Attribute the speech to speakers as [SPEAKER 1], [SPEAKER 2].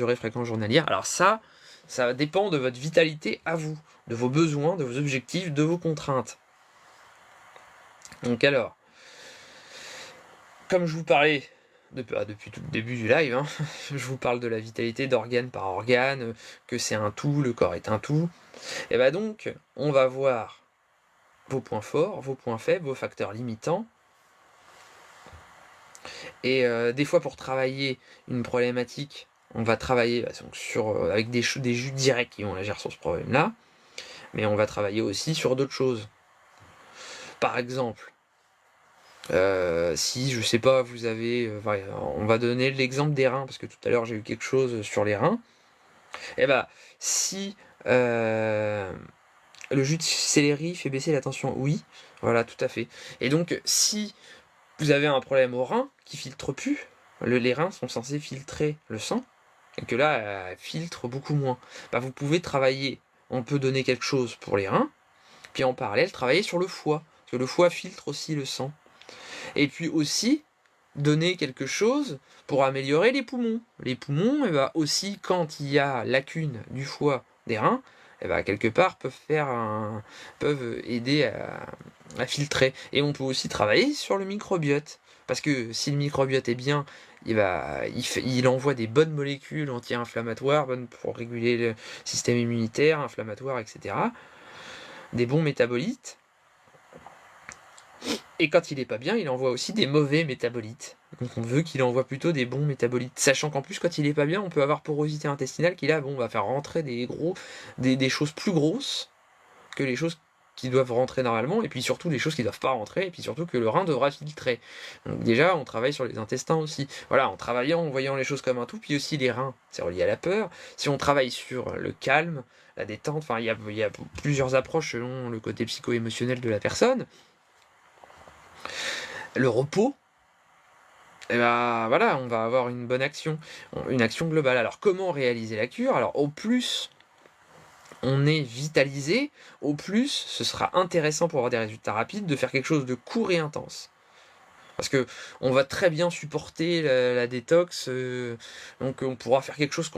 [SPEAKER 1] durée fréquente journalière. Alors ça dépend de votre vitalité à vous, de vos besoins, de vos objectifs, de vos contraintes. Donc alors, comme je vous parlais depuis tout le début du live, hein, je vous parle de la vitalité d'organe par organe, que c'est un tout, le corps est un tout. Et bah donc, on va voir vos points forts, vos points faibles, vos facteurs limitants. Et des fois, pour travailler une problématique, on va travailler avec des jus directs qui vont agir sur ce problème-là, mais on va travailler aussi sur d'autres choses. Par exemple, si, je sais pas, vous avez... on va donner l'exemple des reins, parce que tout à l'heure j'ai eu quelque chose sur les reins. Et bah, si le jus de céleri fait baisser la tension, oui, voilà, tout à fait. Et donc, si vous avez un problème au rein qui filtre plus, les reins sont censés filtrer le sang, et que là, elle filtre beaucoup moins. Bah, vous pouvez travailler, on peut donner quelque chose pour les reins, puis en parallèle, travailler sur le foie, parce que le foie filtre aussi le sang. Et puis aussi, donner quelque chose pour améliorer les poumons. Les poumons, aussi, quand il y a lacune du foie, des reins, quelque part, peuvent aider à filtrer. Et on peut aussi travailler sur le microbiote. Parce que si le microbiote est bien, il envoie des bonnes molécules anti-inflammatoires, bonnes pour réguler le système immunitaire, inflammatoire, etc. Des bons métabolites. Et quand il est pas bien, il envoie aussi des mauvais métabolites. Donc on veut qu'il envoie plutôt des bons métabolites. Sachant qu'en plus, quand il est pas bien, on peut avoir porosité intestinale qui là, va faire rentrer des choses plus grosses que les choses qui doivent rentrer normalement, et puis surtout des choses qui doivent pas rentrer, et puis surtout que le rein devra filtrer. Donc déjà, on travaille sur les intestins aussi. Voilà, en travaillant, en voyant les choses comme un tout, puis aussi les reins, c'est relié à la peur. Si on travaille sur le calme, la détente, enfin il y a plusieurs approches selon le côté psycho-émotionnel de la personne. Le repos, et voilà, on va avoir une bonne action, une action globale. Alors comment réaliser la cure? Alors au plus on est vitalisé, au plus ce sera intéressant pour avoir des résultats rapides de faire quelque chose de court et intense. Parce que on va très bien supporter la détox, donc on pourra faire quelque chose